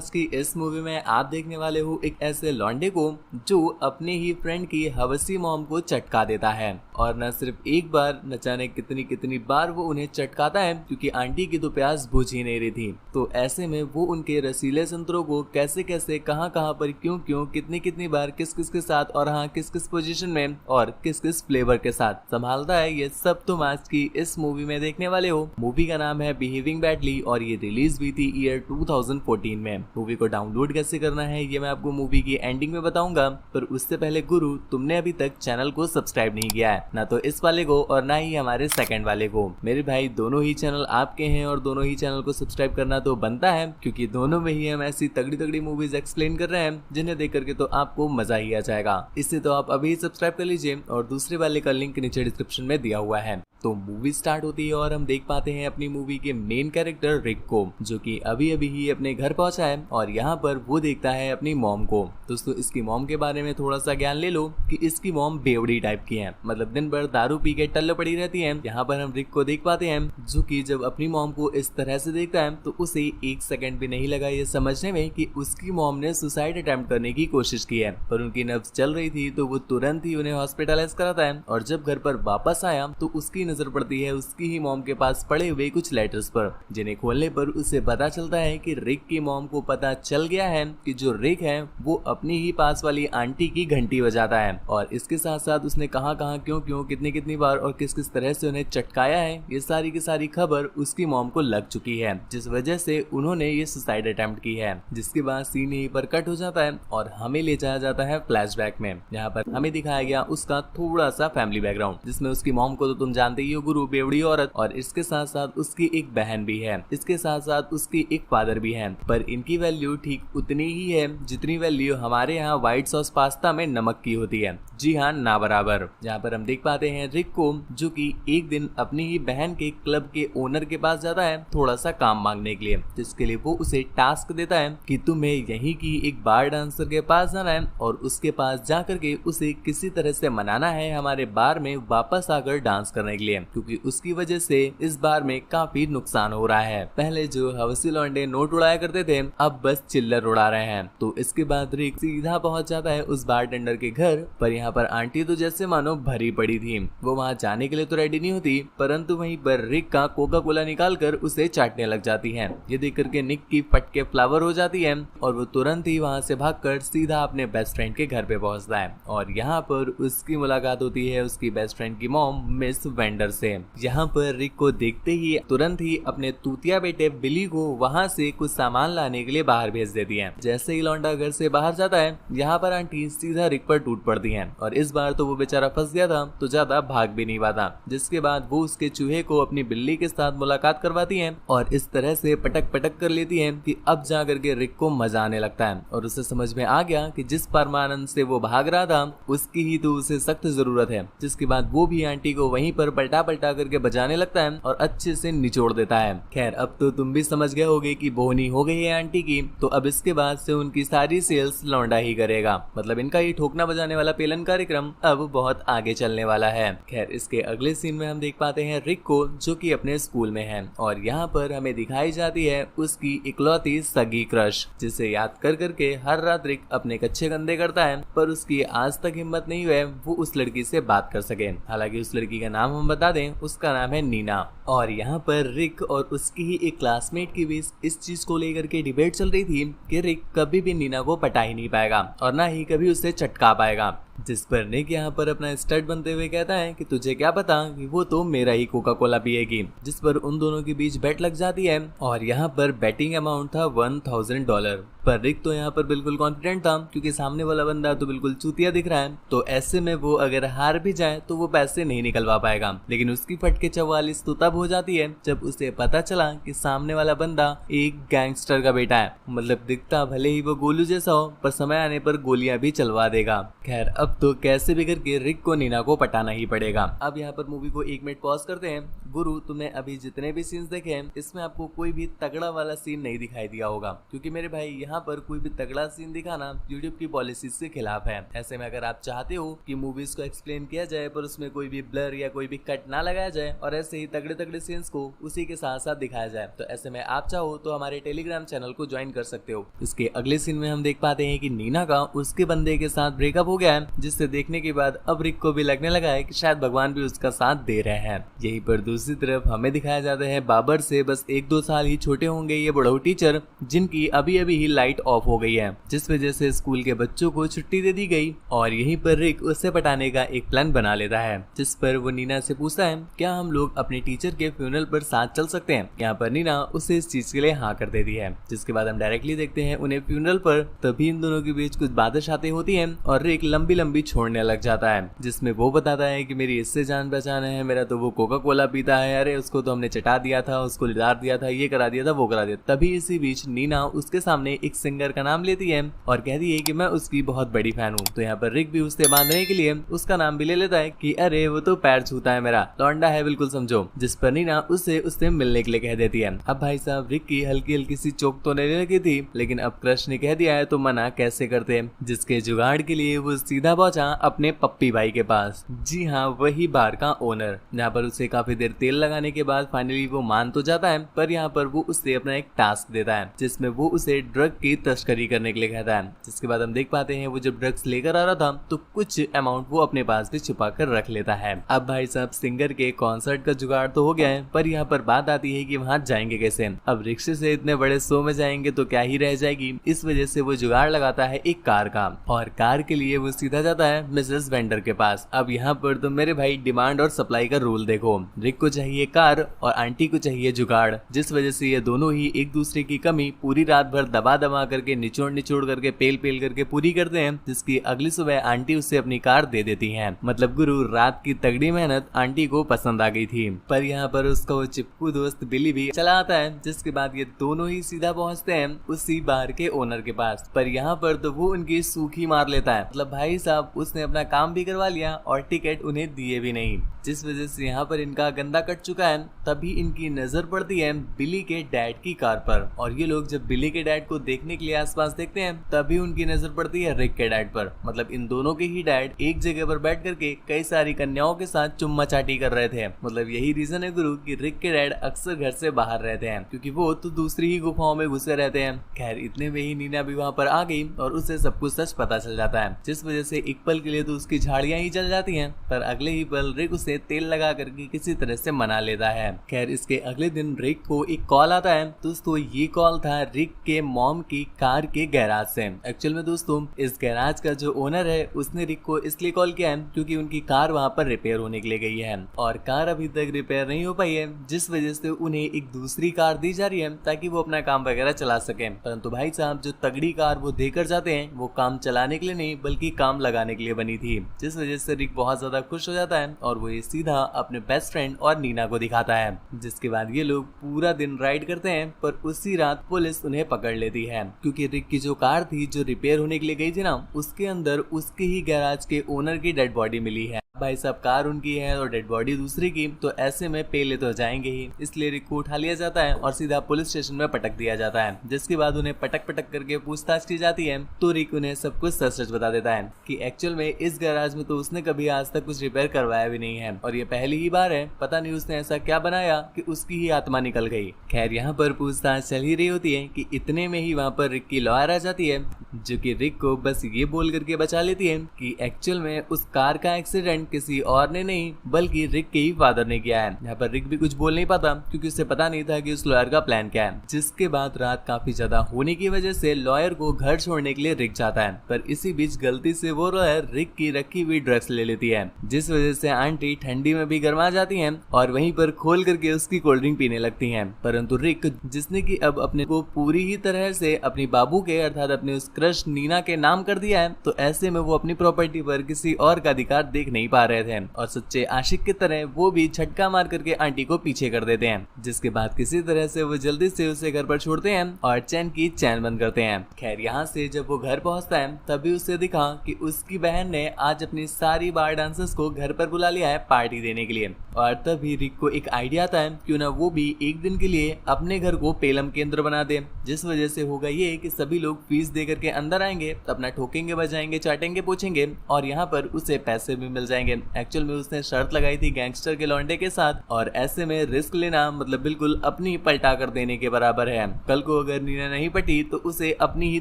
आज की इस मूवी में आप देखने वाले हो एक ऐसे लौंडे को जो अपने ही फ्रेंड की हवसी मॉम को चटका देता है। और न सिर्फ एक बार, न जाने कितनी कितनी बार वो उन्हें चटकाता है, क्योंकि आंटी की तो प्यास बुझ ही नहीं रही थी। तो ऐसे में वो उनके रसीले संतरों को कैसे कैसे, कहां कहां पर, क्यों क्यों, कितनी कितनी बार, किस किस के साथ, और हाँ किस किस पोजीशन में और किस किस फ्लेवर के साथ संभालता है, ये सब तुम आज की इस मूवी में देखने वाले हो। मूवी का नाम है बिहेविंग बैडली और ये रिलीज हुई थी ईयर 2014 में। मूवी को डाउनलोड कैसे करना है ये मैं आपको मूवी की एंडिंग में बताऊंगा, पर उससे पहले गुरु, तुमने अभी तक चैनल को सब्सक्राइब नहीं किया है, ना तो इस वाले को और ना ही हमारे सेकंड वाले को। मेरे भाई दोनों ही चैनल आपके हैं और दोनों ही चैनल को सब्सक्राइब करना तो बनता है, क्योंकि दोनों में ही हम ऐसी तगड़ी तगड़ी मूवीज एक्सप्लेन कर रहे हैं जिन्हें देख करके तो आपको मजा ही आ जाएगा। इससे तो आप अभी सब्सक्राइब कर लीजिए और दूसरे वाले का लिंक नीचे डिस्क्रिप्शन में दिया हुआ है। तो मूवी स्टार्ट होती है और हम देख पाते हैं अपनी मूवी के मेन कैरेक्टर रिक को, जो कि अभी अभी ही अपने घर पहुंचा है और यहाँ पर वो देखता है अपनी मॉम को। दोस्तों, इसकी मॉम के बारे में थोड़ा सा ज्ञान ले लो कि इसकी मॉम बेवड़ी टाइप की है, मतलब दिन भर दारू पी के टल्ले पड़ी रहती है। यहाँ पर हम रिक को देख पाते हैं जो कि जब अपनी मॉम को इस तरह से देखता है तो उसे एक सेकंड भी नहीं लगा ये समझने में कि उसकी मॉम ने सुसाइड अटेम्प्ट करने की कोशिश की है, पर उनकी नब्ज चल रही थी तो वो तुरंत ही उन्हें हॉस्पिटलाइज कराता है। और जब घर पर वापस आया तो उसकी नजर पड़ती है उसकी ही मॉम के पास पड़े हुए कुछ लेटर्स पर, जिन्हें खोलने पर उसे पता चलता है कि रिक की मॉम को पता चल गया है कि जो रिक है वो अपनी ही पास वाली आंटी की घंटी बजाता है। और इसके साथ साथ उसने कहां कहां, क्यों क्यों, कितनी कितनी बार और किस किस तरह से उन्हें चटकाया है, ये सारी की सारी खबर उसकी मॉम को लग चुकी है, जिस वजह से उन्होंने ये सुसाइड अटेम्प्ट की है। जिसके बाद सीन यहीं पर कट हो जाता है और हमें ले जाया जाता है फ्लैशबैक में। यहाँ पर हमें दिखाया गया उसका थोड़ा सा फैमिली बैकग्राउंड, जिसमें उसकी मॉम को तो तुम जानते ही हो गुरु, बेवड़ी औरत, और इसके साथ साथ उसकी एक बहन भी है, इसके साथ साथ उसकी एक फादर भी है, पर इनकी वैल्यू ठीक उतनी ही है जितनी वैल्यू हमारे यहाँ व्हाइट सॉस पास्ता में नमक की होती है। जी हाँ, ना बराबर। यहाँ पर हम देख पाते हैं रिक को जो कि एक दिन अपनी ही बहन के क्लब के ओनर के पास जाता है थोड़ा सा काम मांगने के लिए, जिसके लिए वो उसे टास्क देता है कि तुम्हें यहीं की एक बार डांसर के पास जाना है और उसके पास जाकर के उसे किसी तरह से मनाना है हमारे बार में वापस आकर डांस करने के लिए, क्योंकि उसकी वजह से इस बार में काफी नुकसान हो रहा है। पहले जो हवसी लौंडे नोट उड़ाया करते थे अब बस चिल्लर उड़ा रहे हैं। तो इसके बाद रिक सीधा पहुंच जाता है उस बारटेंडर के घर, पर यहाँ पर आंटी तो जैसे मानो भरी पड़ी थी, वो वहाँ जाने के लिए तो रेडी नहीं होती, परंतु वहीं पर रिक का कोका कोला निकाल कर उसे चाटने लग जाती है। ये देख करके निक की फटके फ्लावर हो जाती है और वो तुरंत ही वहाँ से भागकर सीधा अपने बेस्ट फ्रेंड के घर पे पहुंचता है। और यहाँ पर उसकी मुलाकात होती है उसकी बेस्ट फ्रेंड की मॉम मिस वेंडर से। यहाँ पर रिक को देखते ही तुरंत ही अपने तूतिया बेटे बिली को वहाँ से कुछ सामान लाने के लिए बाहर भेज देती है। जैसे ही लौंडा घर से बाहर जाता है यहाँ पर आंटी सीधा रिक पर टूट पड़ती है और इस बार तो वो बेचारा फंस गया था तो ज्यादा भाग भी नहीं पाता। जिसके बाद वो उसके चूहे को अपनी बिल्ली के साथ मुलाकात करवाती है और इस तरह से पटक पटक कर लेती है कि अब जा करके रिक को मजा आने लगता है और उसे समझ में आ गया कि जिस परमानंद से वो भाग रहा था उसकी ही तो उसे सख्त जरूरत है। जिसके बाद वो भी आंटी को वहीं पर पलटा पलटा करके बजाने लगता है और अच्छे से निचोड़ देता है। खैर, अब तो तुम भी समझ गए होगे कि बोहनी हो गई है आंटी की, तो अब इसके बाद से उनकी सारी सेल्स लौंडा ही करेगा, मतलब इनका ये ठोकना बजाने वाला पेलन कार्यक्रम अब बहुत आगे चलने वाला है। खैर, इसके अगले सीन में हम देख पाते हैं रिक को जो कि अपने स्कूल में है और यहाँ पर हमें दिखाई जाती है उसकी इकलौती सगी क्रश, जिसे याद कर करके हर रात रिक अपने कच्चे कंधे करता है, पर उसकी आज तक हिम्मत नहीं हुई वो उस लड़की से बात कर सके। हालांकि उस लड़की का नाम हम बता दें, उसका नाम है नीना। और यहाँ पर रिक और उसकी ही एक क्लासमेट के बीच इस चीज को लेकर के डिबेट चल रही थी कि रिक कभी भी नीना को पटा ही नहीं पाएगा और ना ही कभी उसे चटका पाएगा। जिस पर निक यहाँ पर अपना स्टड बनते हुए कहता है कि तुझे क्या पता कि वो तो मेरा ही कोका कोला पिएगी। जिस पर उन दोनों के बीच बेट लग जाती है और यहाँ पर बेटिंग अमाउंट था $1000। पर रिक तो यहाँ पर बिल्कुल कॉन्फिडेंट था क्योंकि सामने वाला बंदा तो बिल्कुल चूतिया दिख रहा है, तो ऐसे में वो अगर हार भी जाए तो वो पैसे नहीं निकलवा पाएगा। लेकिन उसकी फटके 44 तो तब हो जाती है जब उसे पता चला कि सामने वाला बंदा एक गैंगस्टर का बेटा है, मतलब दिखता भले ही वो गोलू जैसा हो पर समय आने पर गोलियां भी चलवा देगा। खैर, अब तो कैसे भी करके रिक को नीना को पटाना ही पड़ेगा। अब यहाँ पर मूवी को 1 मिनट पॉज करते हैं। गुरु तुमने अभी जितने भी सीन्स देखे हैं इसमें आपको कोई भी तगड़ा वाला सीन नहीं दिखाई दिया होगा, क्योंकि मेरे भाई यहाँ पर कोई भी तगड़ा सीन दिखाना यूट्यूब की पॉलिसी से खिलाफ है। ऐसे में अगर आप चाहते हो कि मूवीज को एक्सप्लेन किया जाए पर उसमें कोई भी ब्लर या कोई भी कट ना लगाया जाए और ऐसे ही तगड़े तगड़े सीन्स को उसी के साथ साथ दिखाया जाए, तो ऐसे में आप चाहो तो हमारे टेलीग्राम चैनल को ज्वाइन कर सकते हो। इसके अगले सीन में हम देख पाते हैं कि नीना का उसके बंदे के साथ ब्रेकअप हो गया है, जिससे देखने के बाद अब रिक को भी लगने लगा है कि शायद भगवान भी उसका साथ दे रहे हैं। यहीं पर दूसरी तरफ हमें दिखाया जाता है बाबर से बस 1-2 साल ही छोटे होंगे ये बुढ़ऊ टीचर, जिनकी अभी अभी ही लाइट ऑफ हो गई है, जिस वजह से स्कूल के बच्चों को छुट्टी दे दी गई। और यहीं पर रिक उससे पटाने का एक प्लान बना लेता है, जिस पर वो नीना से पूछता है क्या हम लोग अपने टीचर के फ्यूनरल पर साथ चल सकते हैं। यहाँ पर नीना उसे इस चीज के लिए हाँ कर देती है, जिसके बाद हम डायरेक्टली देखते हैं उन्हें फ्यूनरल पर। तभी इन दोनों के बीच कुछ बातें होती है और रिक लंबी लंबी छोड़ने लग जाता है, जिसमें वो बताता है कि मेरी इससे जान पहचान है, मेरा तो वो कोका कोला पीता है, अरे उसको तो हमने चटा दिया था, उसको लिदार दिया था, ये करा दिया था, वो करा दिया। तभी इसी बीच नीना उसके सामने एक सिंगर का नाम लेती है और कहती है कि मैं उसकी बहुत बड़ी फैन हूँ। तो यहाँ पर रिक भी उससे बांधने के लिए उसका नाम भी ले लेता है कि अरे वो तो पैर छूता है, मेरा लौंडा है बिल्कुल समझो, जिस पर नीना उससे मिलने के लिए कह देती है। अब भाई साहब रिक की हल्की हल्की सी चोट तो नहीं लगी थी, लेकिन अब क्रश ने कह दिया है तो मना कैसे करते, जिसके जुगाड़ के लिए वो सीधा पहुंचा अपने पप्पी भाई के पास। जी हाँ, वही बार का ओनर। यहाँ पर उसे काफी देर तेल लगाने के बाद फाइनली वो मान तो जाता है, पर यहाँ पर वो उससे अपना एक टास्क देता है, जिसमें वो उसे ड्रग की तस्करी करने के लिए कहता है। जिसके बाद हम देख पाते हैं वो जब ड्रग्स लेकर आ रहा था तो कुछ अमाउंट वो अपने पास भी छुपा कर रख लेता है। अब भाई साहब सिंगर के कॉन्सर्ट का जुगाड़ तो हो गया है, पर यहाँ पर बात आती है कि वहाँ जाएंगे कैसे। अब रिक्शे से इतने बड़े शो में जाएंगे तो क्या ही रह जाएगी, इस वजह से वो जुगाड़ लगाता है एक कार का, और कार के लिए वो सीधा जाता है मिसेस वेंडर के पास। अब यहाँ पर तो मेरे भाई डिमांड और सप्लाई का रूल देखो, रिक को चाहिए कार और आंटी को चाहिए जुगाड़, जिस वजह से ये दोनों ही एक दूसरे की कमी पूरी रात भर दबा दबा करके निचोड़ करके पेल करके पूरी करते हैं, जिसकी अगली सुबह आंटी उससे अपनी कार दे देती है। मतलब गुरु रात की तगड़ी मेहनत आंटी को पसंद आ गई थी। पर यहाँ पर उसका वो चिपकू दोस्त बिली भी चला आता है, जिसके बाद ये दोनों ही सीधा पहुंचते हैं उसी बार के ओनर के पास। पर यहाँ पर तो वो उनकी सूखी मार लेता है। मतलब भाई साहब उसने अपना काम भी करवा लिया और टिकट उन्हें दिए भी नहीं, जिस वजह से यहाँ पर इनका गंदा कट चुका है। तभी इनकी नजर पड़ती है बिली के डैड की कार पर, और ये लोग जब बिली के डैड को देखने के लिए आसपास देखते हैं तभी उनकी नजर पड़ती है रिक के डैड पर। मतलब इन दोनों के ही डैड एक जगह पर बैठ करके कई सारी कन्याओं के साथ चुम्मा चाटी कर रहे थे। मतलब यही रीजन है गुरु कि रिक के डैड अक्सर घर से बाहर रहते हैं, क्योंकि वो तो दूसरी ही गुफाओं में घुसे रहते हैं। खैर इतने में ही नीना भी वहाँ पर आ गई और उसे सब कुछ सच पता चल जाता है, जिस वजह से एक पल के लिए तो उसकी झाड़ियां ही जल जाती हैं, पर अगले ही पल रिक उसे तेल लगा करके किसी तरह से मना लेता है। खैर इसके अगले दिन रिक को एक कॉल आता है। दोस्तों ये कॉल था रिक के मॉम की कार के गैराज से। एक्चुअल में दोस्तों इस गैराज का जो ओनर है उसने रिक को इसलिए कॉल किया है क्योंकि उनकी कार वहाँ पर रिपेयर होने के लिए गई है, और कार अभी तक रिपेयर नहीं हो पाई है, जिस वजह से उन्हें एक दूसरी कार दी जा रही है ताकि वो अपना काम वगैरह चला सके। परंतु भाई साहब जो तगड़ी कार वो देकर जाते हैं वो काम चलाने के लिए नहीं बल्कि काम लगाने के लिए बनी थी, जिस वजह से रिक बहुत ज्यादा खुश हो जाता है और वो ये सीधा अपने बेस्ट फ्रेंड और नीना को दिखाता है। जिसके बाद ये लोग पूरा दिन राइड करते हैं, पर उसी रात पुलिस उन्हें पकड़ लेती है, क्योंकि रिक की जो कार थी जो रिपेयर होने के लिए गई थी ना, उसके अंदर उसके ही गैराज के ओनर की डेड बॉडी मिली है। भाई साहब कार उनकी है और डेड बॉडी दूसरी की, तो ऐसे में पेले तो जाएंगे ही, इसलिए रिक को उठा लिया जाता है और सीधा पुलिस स्टेशन में पटक दिया जाता है। जिसके बाद उन्हें पटक करके पूछताछ की जाती है, तो रिक उन्हें सब कुछ सच बता देता है कि एक्चुअल में इस गैराज में तो उसने कभी आज तक कुछ रिपेयर करवाया भी नहीं है, और ये पहली ही बार है, पता नहीं उसने ऐसा क्या बनाया कि उसकी ही आत्मा निकल गई। खैर यहाँ पर पूछताछ चल ही रही होती है कि इतने में ही वहाँ पर रिक की लॉयर आ जाती है, जो कि रिक को बस ये बोल करके बचा लेती है कि एक्चुअल में उस कार का एक्सीडेंट किसी और ने नहीं बल्कि रिक के ही फादर ने किया है। यहाँ पर रिक भी कुछ बोल नहीं पाता क्योंकि उसे पता नहीं था कि उस लॉयर का प्लान क्या है। जिसके बाद रात काफी ज्यादा होने की वजह से लॉयर को घर छोड़ने के लिए रिक जाता है, पर इसी बीच गलती से वो लॉयर रिक की रखी हुई ड्रग्स ले लेती है, जिस वजह से आंटी ठंडी में भी गर्मा जाती है और वहीं पर खोल करके उसकी कोल्ड ड्रिंक पीने लगती है। परंतु रिक जिसने की अब अपने को पूरी ही तरह से अपनी बाबू के अर्थात अपने उस क्रश नीना के नाम कर दिया है, तो ऐसे में वो अपनी प्रॉपर्टी पर किसी और का अधिकार देख नहीं पा रहे थे और सच्चे आशिक की तरह वो भी झटका मार करके आंटी को पीछे कर देते हैं, जिसके बाद किसी तरह से वो जल्दी से उसे घर पर छोड़ते हैं और चैन की चैन बंद करते हैं। खैर यहाँ से जब वो घर पहुंचता है तभी उसे दिखा कि उसकी बहन ने आज अपनी सारी बार डांसर्स को घर पर बुला लिया है पार्टी देने के लिए। और तभी रिक को एक आइडिया आता है क्यों ना वो भी एक दिन के लिए अपने घर को पेलम केंद्र बना दे, जिस वजह से होगा ये कि सभी लोग फीस दे करके अंदर आएंगे, अपना ठोकेंगे बजाएंगे चाटेंगे पूछेंगे और यहाँ पर उसे पैसे भी मिल जाएंगे। एक्चुअल में उसने शर्त लगाई थी गैंगस्टर के लौंडे के साथ और ऐसे में रिस्क लेना मतलब बिल्कुल अपनी पलटा कर देने के बराबर है। कल को अगर नीना नहीं पटी तो उसे अपनी ही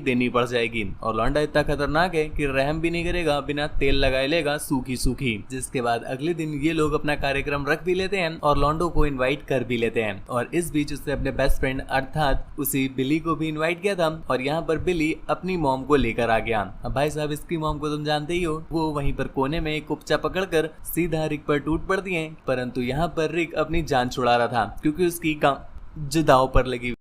देनी पड़ जाएगी और लौंडा इतना खतरनाक है कि रहम भी नहीं करेगा, बिना तेल लगाए लेगा सूखी सूखी। जिसके बाद अगले दिन ये लोग अपना कार्यक्रम रख भी लेते हैं और लॉन्डो को इनवाइट कर भी लेते हैं और इस बीच उसने अपने बेस्ट फ्रेंड अर्थात उसी बिली को भी इनवाइट किया था और यहाँ पर बिली अपनी मॉम को लेकर आ गया। अब भाई साहब इसकी मॉम को तुम जानते ही हो, वो वहीं पर कोने में एक कुप्चा पकड़कर सीधा रिक पर टूट पड़ती है, परंतु यहाँ पर रिक अपनी जान छुड़ा रहा था क्योंकि उसकी जुदाव पर लगी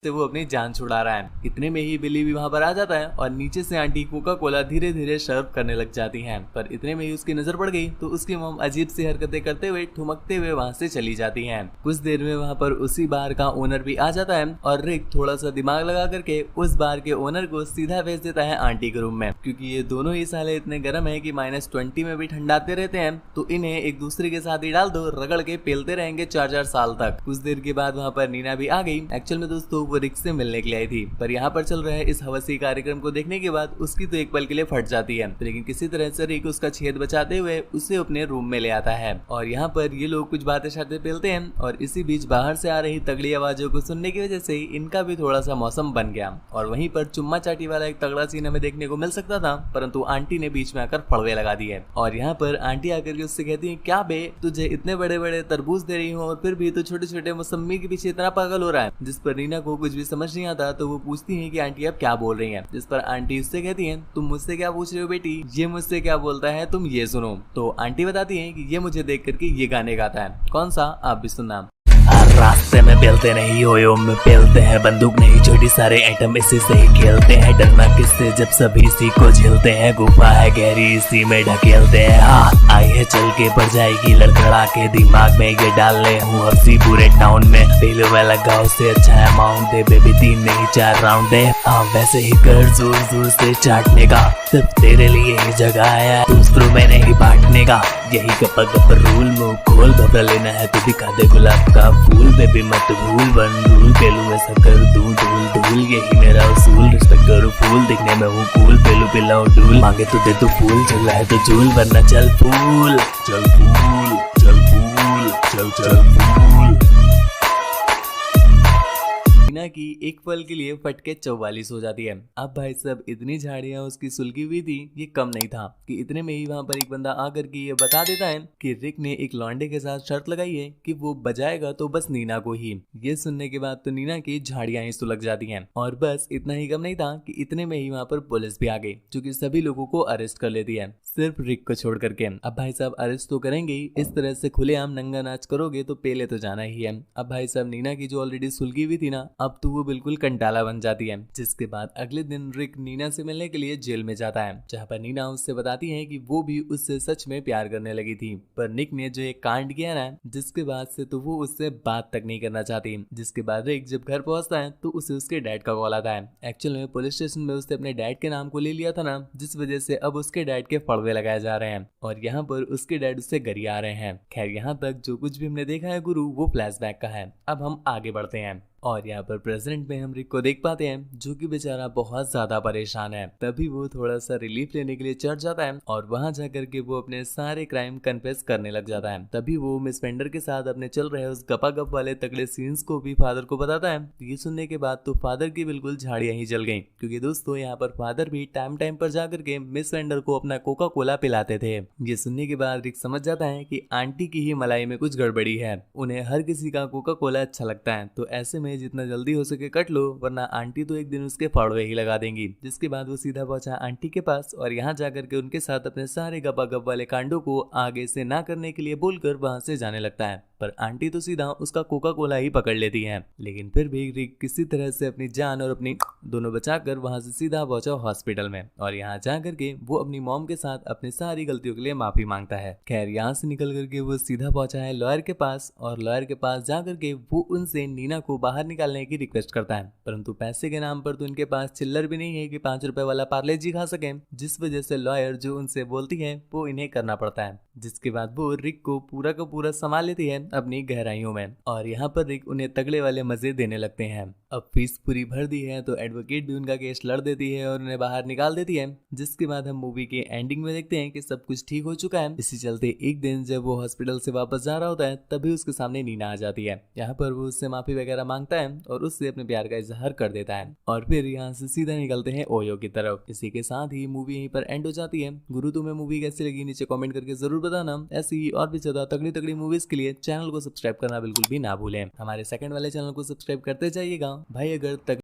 से वो अपनी जान छुड़ा रहा है। इतने में ही बिली भी वहां पर आ जाता है और नीचे से आंटी कोका कोला धीरे धीरे सर्व करने लग जाती हैं, पर इतने में ही उसकी नजर पड़ गई तो उसकी मॉम अजीब सी हरकतें करते हुए ठुमकते हुए वहां से चली जाती हैं। कुछ देर में वहां पर उसी बार का ओनर भी आ जाता है और रिक थोड़ा सा दिमाग लगा करके उस बार के ओनर को सीधा भेज देता है आंटी के रूम में, क्योंकि ये दोनों ही साले इतने गर्म है कि -20 में भी ठंडाते रहते हैं, तो इन्हें एक दूसरे के साथ ही डाल दो, रगड़ के पेलते रहेंगे 4-4 साल तक। कुछ देर के बाद वहां पर नीना भी आ गई। एक्चुअल में दोस्तों वो रिक से मिलने के लिए आई थी, पर यहाँ पर चल रहे इस हवसी कार्यक्रम को देखने के बाद उसकी तो एक पल के लिए फट जाती है, लेकिन किसी तरह से रिक उसका छेद बचाते हुए उसे अपने रूम में ले आता है और यहाँ पर ये लोग कुछ बातें शातें पेलते हैं और इसी बीच बाहर से आ रही तगड़ी आवाजों को सुनने की वजह से इनका भी थोड़ा सा मौसम बन गया और वहीं पर चुम्मा चाटी वाला एक तगड़ा सीन हमें देखने को मिल सकता था, परंतु आंटी ने बीच में आकर फड़वे लगा दिए और यहाँ पर आंटी आकर के उससे कहती है क्या बे, तुझे इतने बड़े बड़े तरबूज दे रही हूँ और फिर भी तो छोटे छोटे मौसमी के पीछे इतना पागल हो रहा है। जिस पर नीना को कुछ भी समझ नहीं आता तो वो पूछती है कि आंटी आप क्या बोल रही हैं, जिस पर आंटी उससे कहती हैं तुम मुझसे क्या पूछ रहे हो बेटी, ये मुझसे क्या बोलता है तुम ये सुनो। तो आंटी बताती हैं कि ये मुझे देख करके ये गाने गाता है, कौन सा आप भी सुनना। रास्ते में पेलते नहीं ओयो में पेलते हैं, बंदूक नहीं छोटी सारे आइटम इसी से ही खेलते हैं, डरना किससे जब सभी इसी को झेलते हैं, गुफा है गहरी इसी में ढकेलते हैं, हाँ आई है चल के पड़ जाएगी लड़खड़ा के दिमाग में ये डाल ले हूँ हफ्सी पूरे टाउन में, पहले वाला गाँव से अच्छा है माउंट दे बेबी 3 नहीं 4 राउंड दे, हाँ वैसे ही कर जोर जोर से चाटने का, सिर्फ तेरे लिए ही जगह है दूसरों में नहीं बांटने का, यही गप्पा गप्पा रूल मुंह खोल घबरा लेना है तो दिखा दे गुलाब का फूल, बेबी मत भूल वन रूल पेलू ऐसा कर दूल धूल धूल, यही मेरा उसूल, रिस्पेक्ट करो फूल, दिखने में हूँ कूल, पेलू पिलाओ डूल, मांगे तो दे तो फूल, चल रहा है तो झूल वरना चल फूल चल फूल चल फूल चल चल फूल। नीना की एक पल के लिए फटके 44 हो जाती है। अब भाई साहब इतनी झाड़ियां उसकी सुलगी हुई थी ये कम नहीं था कि इतने में ही वहां पर एक बंदा आकर के ये बता देता है कि रिक ने एक लौंडे के साथ शर्त लगाई है कि वो बजाएगा तो बस नीना को ही। ये सुनने के बाद तो नीना की झाड़ियां ही सुलग जाती हैं और बस इतना ही कम नहीं था कि इतने में ही वहां पर पुलिस भी आ गई जो कि सभी लोगों को अरेस्ट कर लेती है सिर्फ रिक को छोड़ करके। अब भाई साहब अरेस्ट तो करेंगे ही, इस तरह से खुलेआम नंगा नाच करोगे तो पेले तो जाना ही है। अब भाई साहब नीना की जो ऑलरेडी सुलगी हुई थी ना अब तो वो बिल्कुल कंटाला बन जाती है, जिसके बाद अगले दिन रिक नीना से मिलने के लिए जेल में जाता है, जहाँ पर नीना उससे बताती है कि वो भी उससे सच में प्यार करने लगी थी, पर निक ने जो एक कांड किया ना जिसके बाद से तो वो उससे बात तक नहीं करना चाहती। जिसके बाद रिक जब घर पहुंचता है तो उसे उसके डैड का कॉल आता है। एक्चुअल में पुलिस स्टेशन में उसने अपने डैड के नाम को ले लिया था ना, जिस वजह से अब उसके डैड के फड़वे लगाए जा रहे हैं और यहाँ पर उसके डैड उससे गरिया रहे हैं। खैर यहाँ तक जो कुछ भी हमने देखा है गुरु वो फ्लैशबैक का है। अब हम आगे बढ़ते हैं और यहाँ पर प्रेजेंट में हम रिक को देख पाते हैं जो कि बेचारा बहुत ज्यादा परेशान है। तभी वो थोड़ा सा रिलीफ लेने के लिए चर्च जाता है और वहां जाकर के वो अपने सारे क्राइम कन्फेस करने लग जाता है। तभी वो मिस पेंडर के साथ अपने चल रहे उस गपागप वाले तगड़े सीन्स को भी फादर को बताता है। ये सुनने के बाद तो फादर की बिल्कुल झाड़ियां ही जल गई, क्योंकि दोस्तों यहाँ पर फादर भी टाइम टाइम पर जाकर के मिस पेंडर को अपना कोका कोला पिलाते थे। ये सुनने के बाद रिक समझ जाता है कि आंटी की ही मलाई में कुछ गड़बड़ी है, उन्हें हर किसी का कोका कोला अच्छा लगता है, तो ऐसे में जितना जल्दी हो सके कट लो वरना आंटी तो एक दिन उसके फाड़वे ही लगा देंगी। जिसके बाद वो सीधा पहुंचा आंटी के पास और यहाँ जाकर के उनके साथ अपने सारे गपागप वाले कांडों को आगे से ना करने के लिए बोलकर वहां से जाने लगता है। पर आंटी तो सीधा उसका कोका कोला ही पकड़ लेती है। लेकिन फिर भी रिक किसी तरह से अपनी जान और अपनी दोनों बचाकर वहां से सीधा पहुंचा हॉस्पिटल में, और यहाँ जा करके वो अपनी मॉम के साथ अपनी सारी गलतियों के लिए माफी मांगता है। खैर यहाँ से निकल करके वो सीधा पहुंचा है लॉयर के पास, और लॉयर के पास जा करके वो उनसे नीना को बाहर निकालने की रिक्वेस्ट करता है, परंतु पैसे के नाम पर तो उनके पास चिल्लर भी नहीं है कि 5 रुपए वाला पार्ले जी खा सके, जिस वजह से लॉयर जो उनसे बोलती है वो इन्हें करना पड़ता है। जिसके बाद वो रिक को पूरा का पूरा संभाल लेती है अपनी गहराइयों में, और यहाँ पर रिक उन्हें तगड़े वाले मजे देने लगते हैं। अब फीस पूरी भर दी है तो एडवोकेट भी उनका केस लड़ देती है और उन्हें बाहर निकाल देती है। जिसके बाद हम मूवी के एंडिंग में देखते हैं कि सब कुछ ठीक हो चुका है। इसी चलते एक दिन जब वो हॉस्पिटल से वापस जा रहा होता है तभी उसके सामने नीना आ जाती है। यहाँ पर वो उससे माफी वगैरह मांगता है और उससे अपने प्यार का इजहार कर देता है, और फिर यहाँ से सीधा निकलते हैं ओयो की तरफ। इसी के साथ ही मूवी यहीं पर एंड हो जाती है। गुरु तुम्हें मूवी कैसी लगी नीचे कमेंट करके जरूर बताना। ऐसी ही और भी ज्यादा तगड़ी तगड़ी मूवीज के लिए चैनल को सब्सक्राइब करना बिल्कुल भी ना भूलें। हमारे सेकंड वाले चैनल को सब्सक्राइब करते जाइएगा भाई। अगर तक